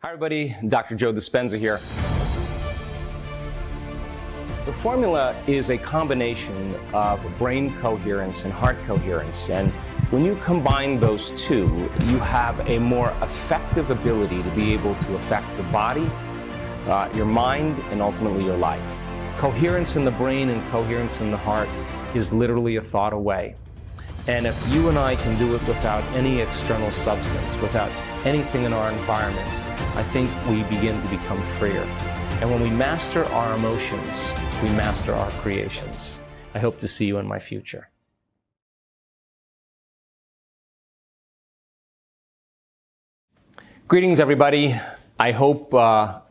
Hi everybody, Dr. Joe Dispenza here. The formula is a combination of brain coherence and heart coherence, and when you combine those two, you have a more effective ability to be able to affect the body, your mind, and ultimately your life. Coherence in the brain and coherence in the heart is literally a thought away. And if you and I can do it without any external substance, without anything in our environment, I think we begin to become freer. And when we master our emotions, we master our creations. I hope to see you in my future. Greetings, everybody. I hope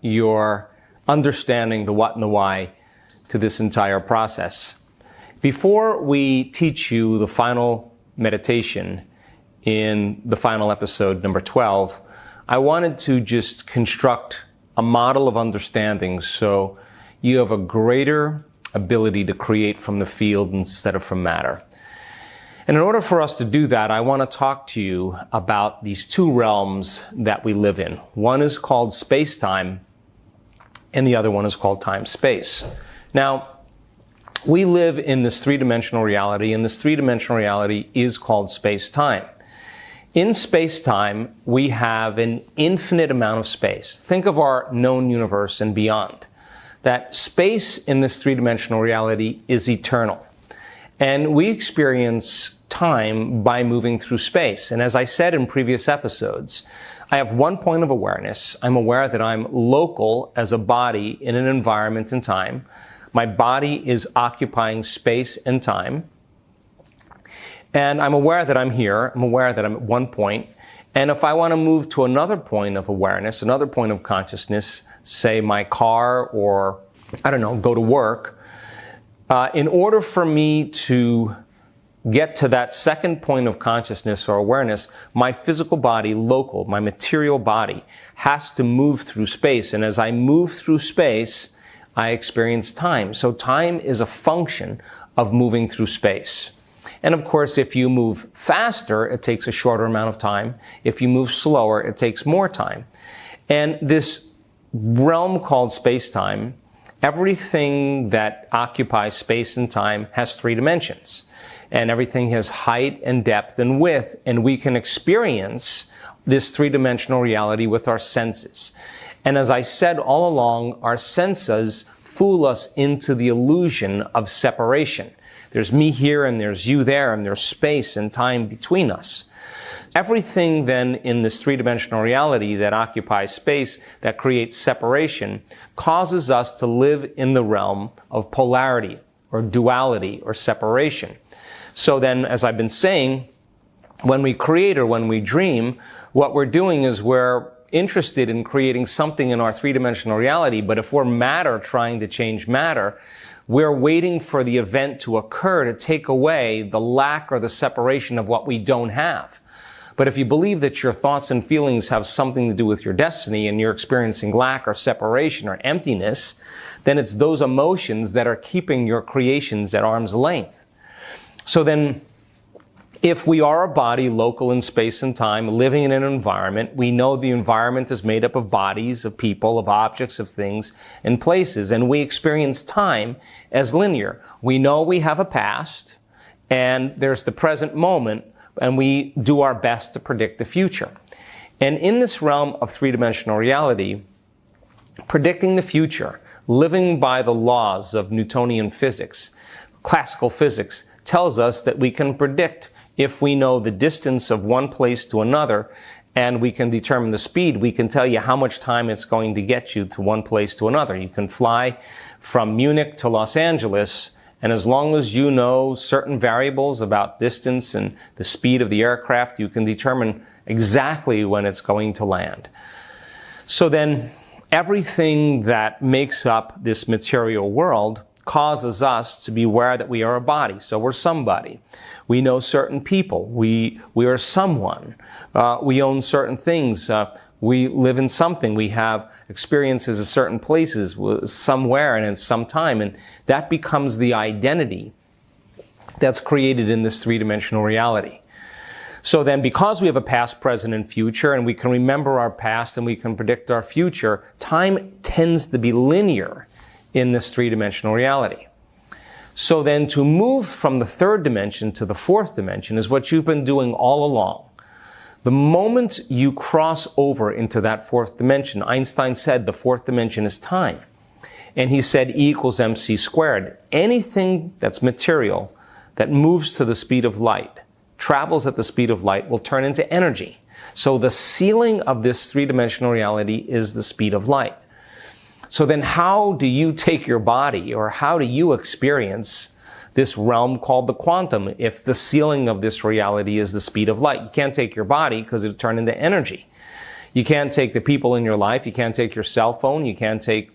you're understanding the what and the why to this entire process. Before we teach you the final meditation in the final episode, number 12, I wanted to just construct a model of understanding so you have a greater ability to create from the field instead of from matter. And in order for us to do that, I want to talk to you about these two realms that we live in. One is called space-time, and the other one is called time-space. Now, we live in this three-dimensional reality, and this three-dimensional reality is called space-time. In space-time, we have an infinite amount of space. Think of our known universe and beyond. That space in this three-dimensional reality is eternal. And we experience time by moving through space. And as I said in previous episodes, I have one point of awareness. I'm aware that I'm local as a body in an environment and time. My body is occupying space and time. And I'm aware that I'm here. I'm aware that I'm at one point. And if I want to move to another point of awareness, another point of consciousness, say my car or, I don't know, go to work, in order for me to get to that second point of consciousness or awareness, my physical body, local, my material body, has to move through space. And as I move through space, I experience time. So time is a function of moving through space. And of course, if you move faster, it takes a shorter amount of time. If you move slower, it takes more time. And this realm called space-time, everything that occupies space and time has three dimensions. And everything has height and depth and width, and we can experience this three-dimensional reality with our senses. And as I said all along, our senses fool us into the illusion of separation. There's me here and there's you there and there's space and time between us. Everything then in this three-dimensional reality that occupies space, that creates separation, causes us to live in the realm of polarity or duality or separation. So then, as I've been saying, when we create or when we dream, what we're doing is we're interested in creating something in our three-dimensional reality, but if we're matter trying to change matter, we're waiting for the event to occur to take away the lack or the separation of what we don't have. But if you believe that your thoughts and feelings have something to do with your destiny and you're experiencing lack or separation or emptiness, then it's those emotions that are keeping your creations at arm's length. So then, if we are a body local in space and time, living in an environment, we know the environment is made up of bodies, of people, of objects, of things, and places, and we experience time as linear. We know we have a past, and there's the present moment, and we do our best to predict the future. And in this realm of three-dimensional reality, predicting the future, living by the laws of Newtonian physics, classical physics, tells us that we can predict if we know the distance of one place to another and we can determine the speed, we can tell you how much time it's going to get you to one place to another. You can fly from Munich to Los Angeles, and as long as you know certain variables about distance and the speed of the aircraft, you can determine exactly when it's going to land. So then, everything that makes up this material world causes us to be aware that we are a body. So we're somebody. We know certain people. We are someone. We own certain things. We live in something. We have experiences at certain places, somewhere and in some time. And that becomes the identity that's created in this three-dimensional reality. So then, because we have a past, present, and future, and we can remember our past and we can predict our future, time tends to be linear in this three-dimensional reality. So then, to move from the third dimension to the fourth dimension is what you've been doing all along. The moment you cross over into that fourth dimension, Einstein said the fourth dimension is time. And he said E equals mc squared. Anything that's material that moves to the speed of light, travels at the speed of light, will turn into energy. So the ceiling of this three-dimensional reality is the speed of light. So then how do you take your body, or how do you experience this realm called the quantum if the ceiling of this reality is the speed of light? You can't take your body because it'll turn into energy. You can't take the people in your life. You can't take your cell phone. You can't take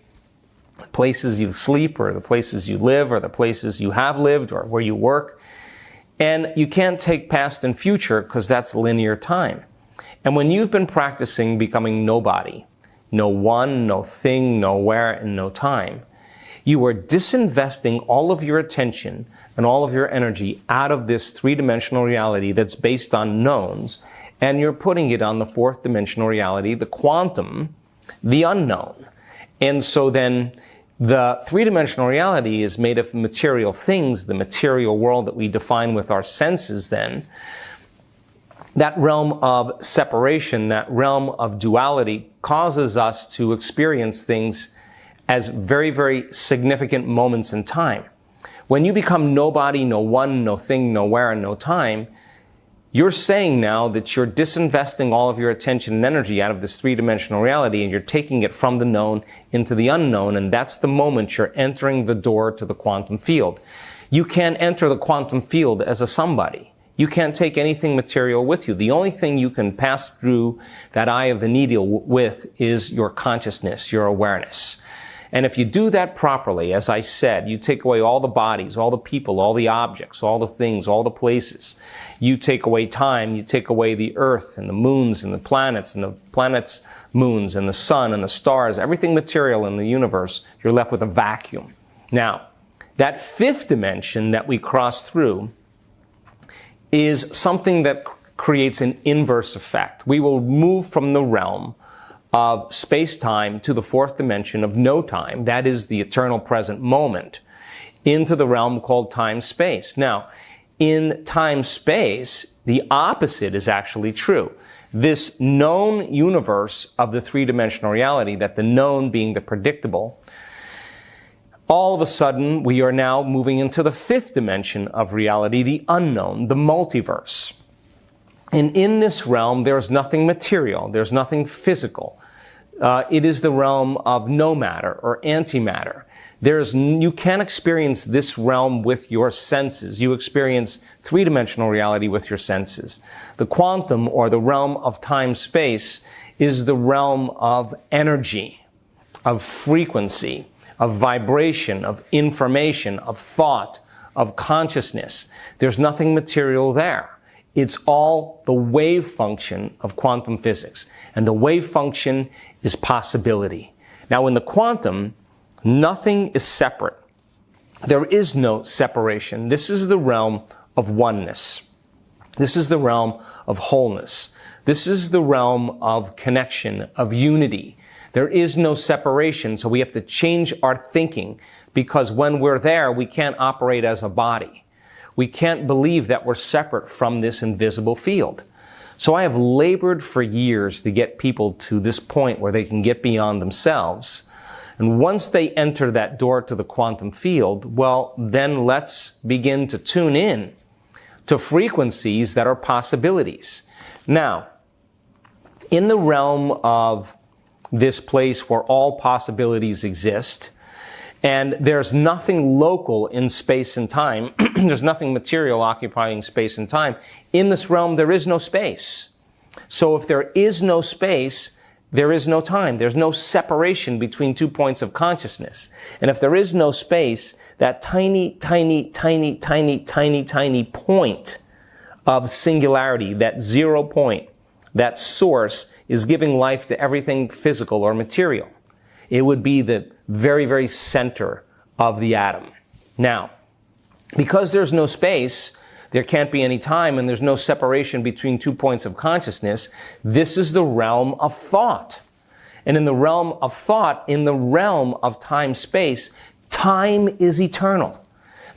places you sleep, or the places you live, or the places you have lived, or where you work. And you can't take past and future because that's linear time. And when you've been practicing becoming nobody, no one, no thing, nowhere, and no time, you are disinvesting all of your attention and all of your energy out of this three-dimensional reality that's based on knowns, and you're putting it on the fourth dimensional reality, the quantum, the unknown. And so then the three-dimensional reality is made of material things, the material world that we define with our senses then. That realm of separation, that realm of duality, causes us to experience things as very, very significant moments in time. When you become nobody, no one, no thing, nowhere, and no time, you're saying now that you're disinvesting all of your attention and energy out of this three-dimensional reality, and you're taking it from the known into the unknown, and that's the moment you're entering the door to the quantum field. You can't enter the quantum field as a somebody. You can't take anything material with you. The only thing you can pass through that eye of the needle with is your consciousness, your awareness. And if you do that properly, as I said, you take away all the bodies, all the people, all the objects, all the things, all the places. You take away time, you take away the earth and the moons and the planets moons and the sun and the stars, everything material in the universe, you're left with a vacuum. Now, that fifth dimension that we cross through is something that creates an inverse effect. We will move from the realm of space-time to the fourth dimension of no time, that is the eternal present moment, into the realm called time-space. Now, in time-space, the opposite is actually true. This known universe of the three-dimensional reality, that the known being the predictable, all of a sudden we are now moving into the fifth dimension of reality, the unknown, the multiverse. And in this realm, there's nothing material, there's nothing physical. It is the realm of no matter or antimatter. You can't experience this realm with your senses. You experience three-dimensional reality with your senses. The quantum, or the realm of time-space, is the realm of energy, of frequency, of vibration, of information, of thought, of consciousness. There's nothing material there. It's all the wave function of quantum physics. And the wave function is possibility. Now, in the quantum, nothing is separate. There is no separation. This is the realm of oneness. This is the realm of wholeness. This is the realm of connection, of unity. There is no separation, so we have to change our thinking, because when we're there, we can't operate as a body. We can't believe that we're separate from this invisible field. So I have labored for years to get people to this point where they can get beyond themselves. And once they enter that door to the quantum field, well, then let's begin to tune in to frequencies that are possibilities. Now, in the realm of this place where all possibilities exist, and there's nothing local in space and time, there's nothing material occupying space and time. In this realm, there is no space. So if there is no space, there is no time. There's no separation between 2 points of consciousness. And if there is no space, that tiny, tiny, tiny, tiny, tiny, tiny point of singularity, that 0 point, that source, is giving life to everything physical or material. It would be the very, very center of the atom. Now, because there's no space, there can't be any time, and there's no separation between 2 points of consciousness. This is the realm of thought. And in the realm of thought, in the realm of time-space, time is eternal.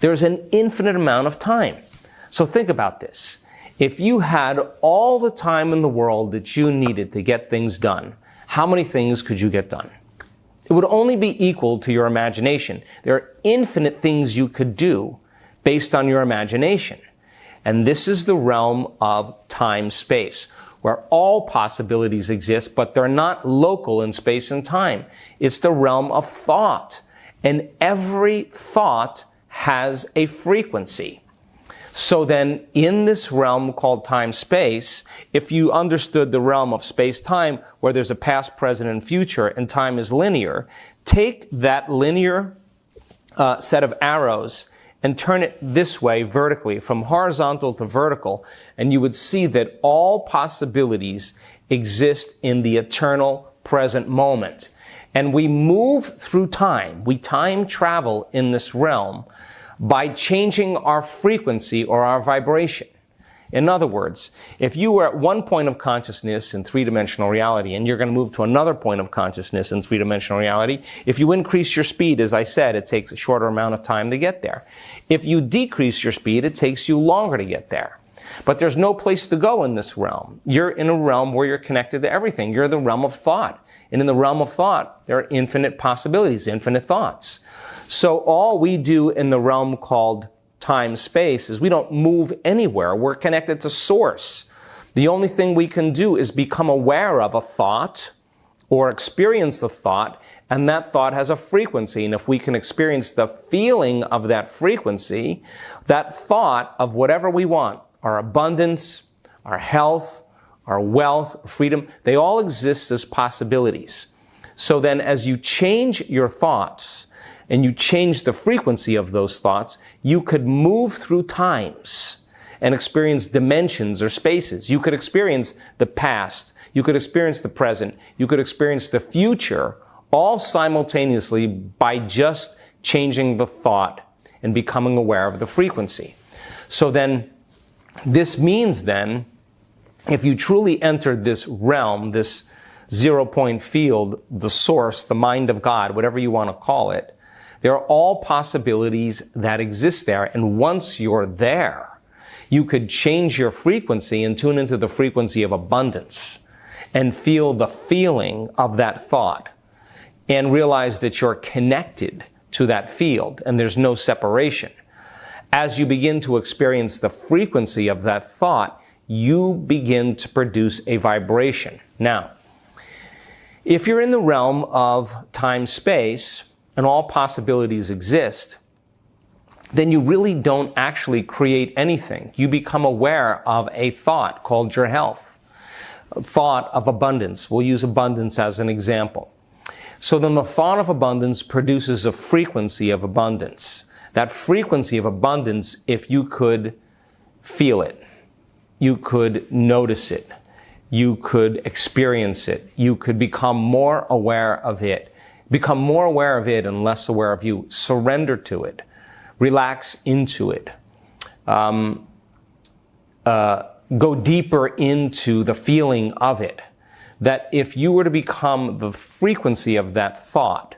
There's an infinite amount of time. So think about this. If you had all the time in the world that you needed to get things done, how many things could you get done? It would only be equal to your imagination. There are infinite things you could do based on your imagination. And this is the realm of time-space, where all possibilities exist, but they're not local in space and time. It's the realm of thought. And every thought has a frequency. So then, in this realm called time-space, if you understood the realm of space-time, where there's a past, present, and future, and time is linear, take that linear set of arrows and turn it this way vertically, from horizontal to vertical, and you would see that all possibilities exist in the eternal present moment. And we move through time. We time travel in this realm by changing our frequency or our vibration. In other words, if you were at one point of consciousness in three-dimensional reality and you're going to move to another point of consciousness in three-dimensional reality, if you increase your speed, as I said, it takes a shorter amount of time to get there. If you decrease your speed, it takes you longer to get there. But there's no place to go in this realm. You're in a realm where you're connected to everything. You're the realm of thought. And in the realm of thought, there are infinite possibilities, infinite thoughts. So all we do in the realm called time-space is we don't move anywhere. We're connected to source. The only thing we can do is become aware of a thought or experience a thought, and that thought has a frequency. And if we can experience the feeling of that frequency, that thought of whatever we want, our abundance, our health, our wealth, freedom, they all exist as possibilities. So then as you change your thoughts, and you change the frequency of those thoughts, you could move through times and experience dimensions or spaces. You could experience the past, you could experience the present, you could experience the future, all simultaneously by just changing the thought and becoming aware of the frequency. So then, this means then, if you truly entered this realm, this zero-point field, the source, the mind of God, whatever you want to call it, there are all possibilities that exist there. And once you're there, you could change your frequency and tune into the frequency of abundance and feel the feeling of that thought and realize that you're connected to that field and there's no separation. As you begin to experience the frequency of that thought, you begin to produce a vibration. Now, if you're in the realm of time-space, and all possibilities exist, then you really don't actually create anything. You become aware of a thought called your health, a thought of abundance. We'll use abundance as an example. So then the thought of abundance produces a frequency of abundance. That frequency of abundance, if you could feel it, you could notice it, you could experience it, you could become more aware of it. Become more aware of it and less aware of you. Surrender to it. Relax into it. Go deeper into the feeling of it. That if you were to become the frequency of that thought,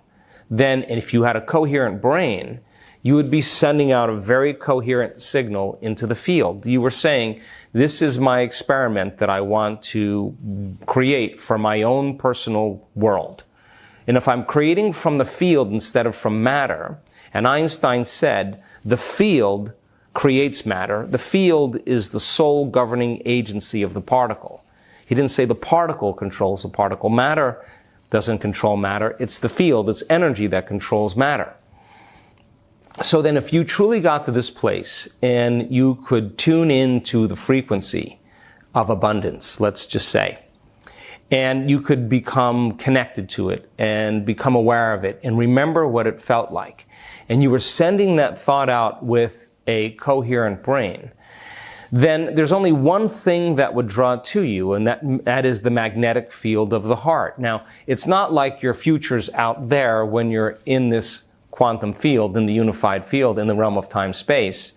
then if you had a coherent brain, you would be sending out a very coherent signal into the field. You were saying, this is my experiment that I want to create for my own personal world. And if I'm creating from the field instead of from matter, and Einstein said, the field creates matter. The field is the sole governing agency of the particle. He didn't say the particle controls the particle. Matter doesn't control matter. It's the field, it's energy that controls matter. So then if you truly got to this place and you could tune into the frequency of abundance, let's just say, and you could become connected to it and become aware of it and remember what it felt like. And you were sending that thought out with a coherent brain. Then there's only one thing that would draw to you, and that is the magnetic field of the heart. Now, it's not like your future's out there when you're in this quantum field, in the unified field, in the realm of time-space.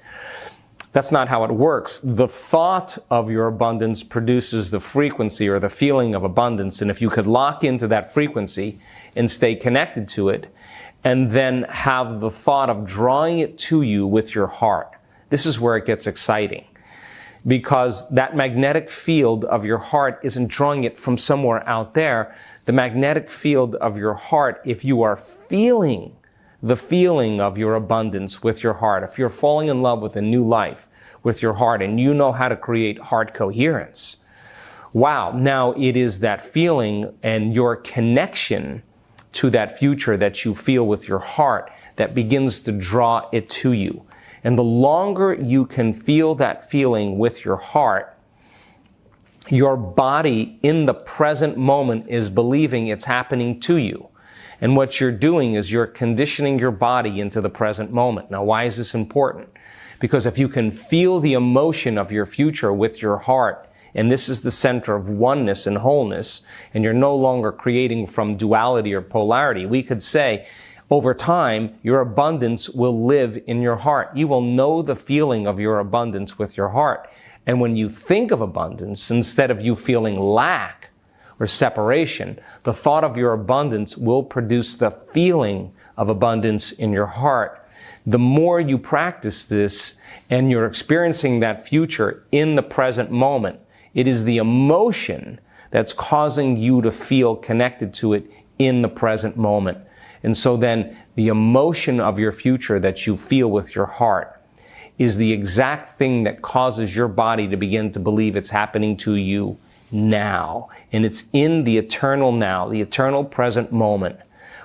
That's not how it works. The thought of your abundance produces the frequency or the feeling of abundance. And if you could lock into that frequency and stay connected to it, and then have the thought of drawing it to you with your heart, this is where it gets exciting. Because that magnetic field of your heart isn't drawing it from somewhere out there. The magnetic field of your heart, if you are feeling the feeling of your abundance with your heart, if you're falling in love with a new life with your heart and you know how to create heart coherence, wow, now it is that feeling and your connection to that future that you feel with your heart that begins to draw it to you. And the longer you can feel that feeling with your heart, your body in the present moment is believing it's happening to you. And what you're doing is you're conditioning your body into the present moment. Now, why is this important? Because if you can feel the emotion of your future with your heart, and this is the center of oneness and wholeness, and you're no longer creating from duality or polarity, we could say, over time, your abundance will live in your heart. You will know the feeling of your abundance with your heart. And when you think of abundance, instead of you feeling lack or separation, the thought of your abundance will produce the feeling of abundance in your heart. The more you practice this and you're experiencing that future in the present moment, it is the emotion that's causing you to feel connected to it in the present moment. And so then the emotion of your future that you feel with your heart is the exact thing that causes your body to begin to believe it's happening to you now. And it's in the eternal now, the eternal present moment,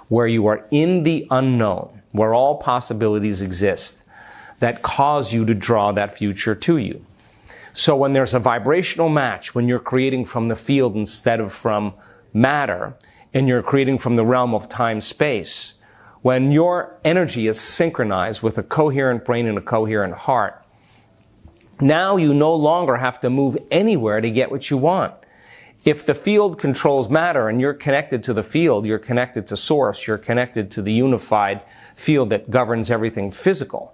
where you are in the unknown, where all possibilities exist, that cause you to draw that future to you. So when there's a vibrational match, when you're creating from the field instead of from matter, and you're creating from the realm of time-space, when your energy is synchronized with a coherent brain and a coherent heart, now you no longer have to move anywhere to get what you want. If the field controls matter and you're connected to the field, you're connected to source, you're connected to the unified field that governs everything physical.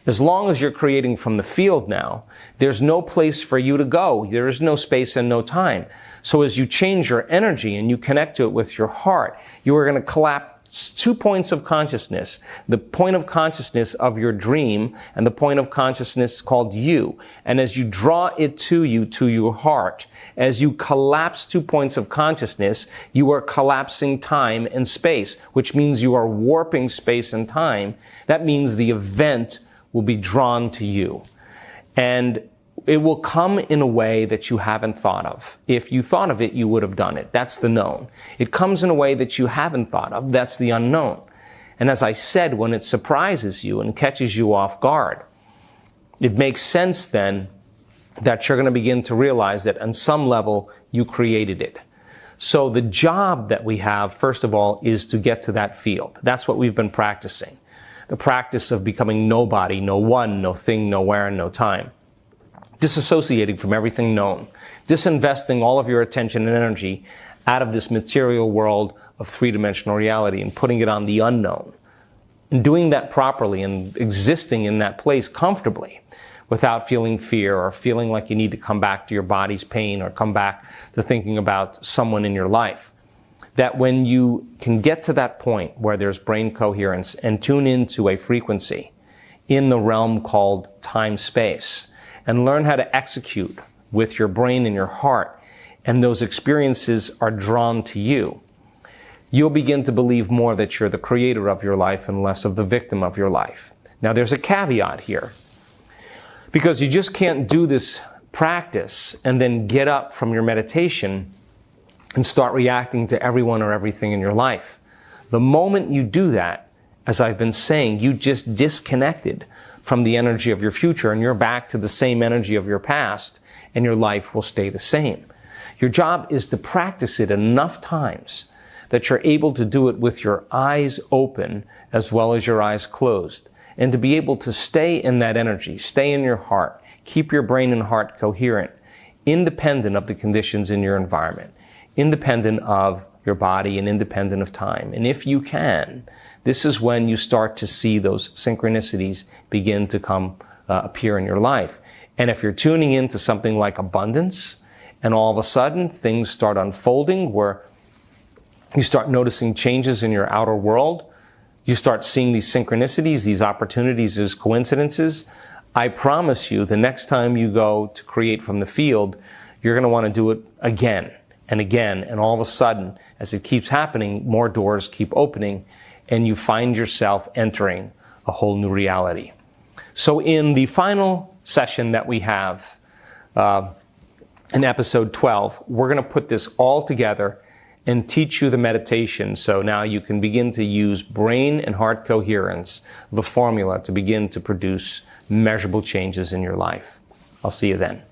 As long as you're creating from the field now, there's no place for you to go. There is no space and no time. So as you change your energy and you connect to it with your heart, you are going to collapse 2 points of consciousness. The point of consciousness of your dream and the point of consciousness called you. And as you draw it to you, to your heart, as you collapse 2 points of consciousness, you are collapsing time and space, which means you are warping space and time. That means the event will be drawn to you. And it will come in a way that you haven't thought of. If you thought of it, you would have done it. That's the known. It comes in a way that you haven't thought of. That's the unknown. And as I said, when it surprises you and catches you off guard, it makes sense then that you're going to begin to realize that on some level you created it. So the job that we have, first of all, is to get to that field. That's what we've been practicing. The practice of becoming nobody, no one, no thing, nowhere, and no time. Disassociating from everything known. Disinvesting all of your attention and energy out of this material world of three-dimensional reality and putting it on the unknown. And doing that properly and existing in that place comfortably without feeling fear or feeling like you need to come back to your body's pain or come back to thinking about someone in your life. That when you can get to that point where there's brain coherence and tune into a frequency in the realm called time-space and learn how to execute with your brain and your heart, and those experiences are drawn to you, you'll begin to believe more that you're the creator of your life and less of the victim of your life. Now there's a caveat here, because you just can't do this practice and then get up from your meditation and start reacting to everyone or everything in your life. The moment you do that, as I've been saying, you just disconnected from the energy of your future and you're back to the same energy of your past and your life will stay the same. Your job is to practice it enough times that you're able to do it with your eyes open as well as your eyes closed, and to be able to stay in that energy, stay in your heart, keep your brain and heart coherent, independent of the conditions in your environment, independent of your body and independent of time. And if you can, this is when you start to see those synchronicities begin to come appear in your life. And if you're tuning into something like abundance, and all of a sudden things start unfolding where you start noticing changes in your outer world, you start seeing these synchronicities, these opportunities as coincidences, I promise you the next time you go to create from the field, you're going to want to do it again and again. And all of a sudden, as it keeps happening, more doors keep opening and you find yourself entering a whole new reality. So in the final session that we have, in episode 12, we're going to put this all together and teach you the meditation. So now you can begin to use brain and heart coherence, the formula, to begin to produce measurable changes in your life. I'll see you then.